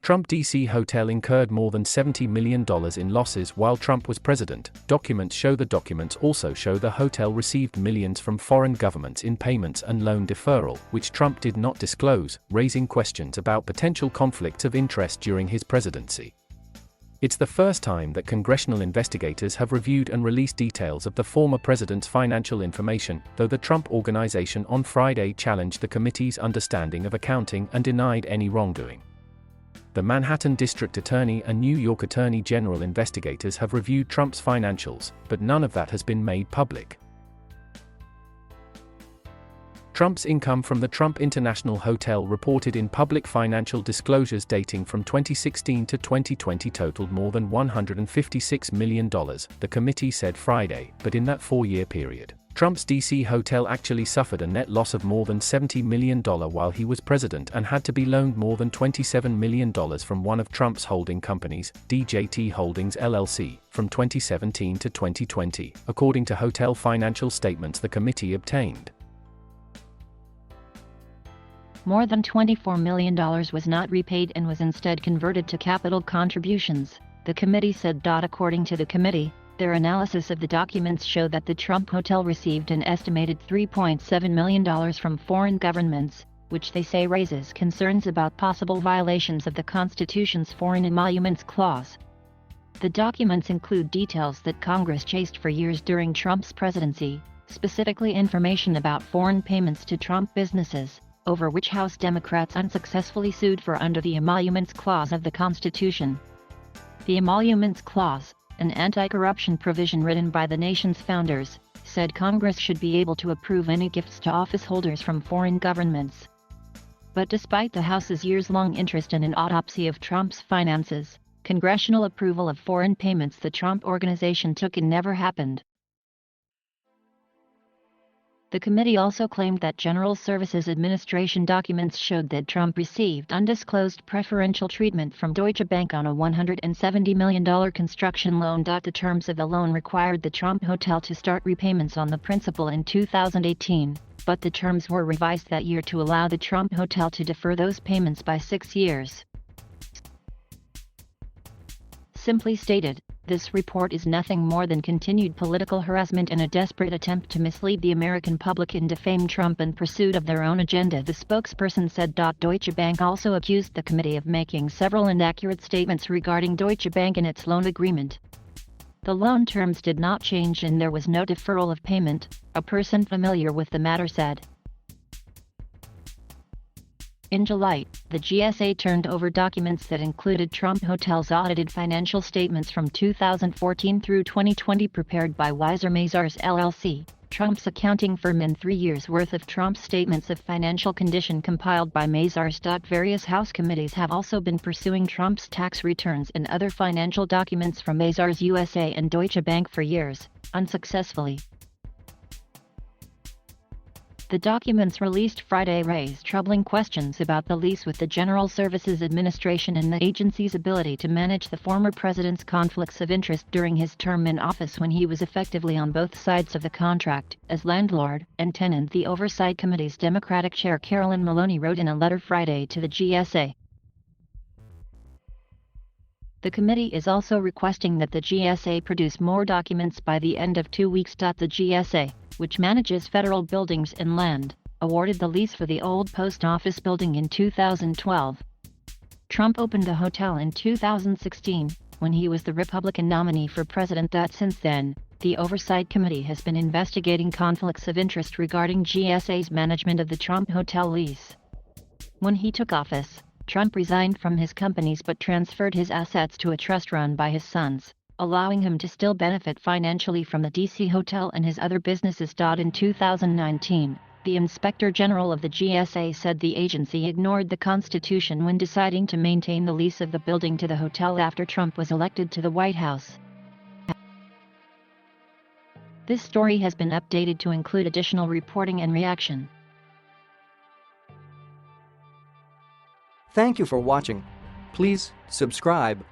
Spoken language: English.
Trump D.C. hotel incurred more than $70 million in losses while Trump was president. Documents show the documents also show the hotel received millions from foreign governments in payments and loan deferral, which Trump did not disclose, raising questions about potential conflicts of interest during his presidency. It's the first time that congressional investigators have reviewed and released details of the former president's financial information, though the Trump Organization on Friday challenged the committee's understanding of accounting and denied any wrongdoing. The Manhattan District Attorney and New York Attorney General investigators have reviewed Trump's financials, but none of that has been made public. Trump's income from the Trump International Hotel reported in public financial disclosures dating from 2016 to 2020 totaled more than $156 million, the committee said Friday, but in that four-year period, Trump's D.C. hotel actually suffered a net loss of more than $70 million while he was president and had to be loaned more than $27 million from one of Trump's holding companies, DJT Holdings LLC, from 2017 to 2020, according to hotel financial statements the committee obtained. More than $24 million was not repaid and was instead converted to capital contributions, the committee said. According to the committee, their analysis of the documents showed that the Trump Hotel received an estimated $3.7 million from foreign governments, which they say raises concerns about possible violations of the Constitution's Foreign Emoluments Clause. The documents include details that Congress chased for years during Trump's presidency, specifically information about foreign payments to Trump businesses, over which House Democrats unsuccessfully sued for under the Emoluments Clause of the Constitution. The Emoluments Clause, an anti-corruption provision written by the nation's founders, said Congress should be able to approve any gifts to office holders from foreign governments. But despite the House's years-long interest in an autopsy of Trump's finances, congressional approval of foreign payments the Trump Organization took in never happened. The committee also claimed that General Services Administration documents showed that Trump received undisclosed preferential treatment from Deutsche Bank on a $170 million construction loan. The terms of the loan required the Trump Hotel to start repayments on the principal in 2018, but the terms were revised that year to allow the Trump Hotel to defer those payments by 6 years. Simply stated, this report is nothing more than continued political harassment and a desperate attempt to mislead the American public and defame Trump in pursuit of their own agenda, the spokesperson said. Deutsche Bank also accused the committee of making several inaccurate statements regarding Deutsche Bank and its loan agreement. The loan terms did not change and there was no deferral of payment, a person familiar with the matter said. In July, the GSA turned over documents that included Trump Hotel's audited financial statements from 2014 through 2020 prepared by Weiser Mazars LLC, Trump's accounting firm, and 3 years' worth of Trump's statements of financial condition compiled by Mazars. Various House committees have also been pursuing Trump's tax returns and other financial documents from Mazars USA and Deutsche Bank for years, unsuccessfully. The documents released Friday raise troubling questions about the lease with the General Services Administration and the agency's ability to manage the former president's conflicts of interest during his term in office when he was effectively on both sides of the contract, as landlord and tenant. The Oversight Committee's Democratic Chair Carolyn Maloney wrote in a letter Friday to the GSA. The committee is also requesting that the GSA produce more documents by the end of 2 weeks. The GSA, which manages federal buildings and land, awarded the lease for the old post office building in 2012. Trump opened the hotel in 2016, when he was the Republican nominee for president. Since then, the Oversight Committee has been investigating conflicts of interest regarding GSA's management of the Trump Hotel lease. When he took office, Trump resigned from his companies but transferred his assets to a trust run by his sons, allowing him to still benefit financially from the D.C. hotel and his other businesses. In 2019, the Inspector General of the GSA said the agency ignored the Constitution when deciding to maintain the lease of the building to the hotel after Trump was elected to the White House. This story has been updated to include additional reporting and reaction. Thank you for watching. Please subscribe,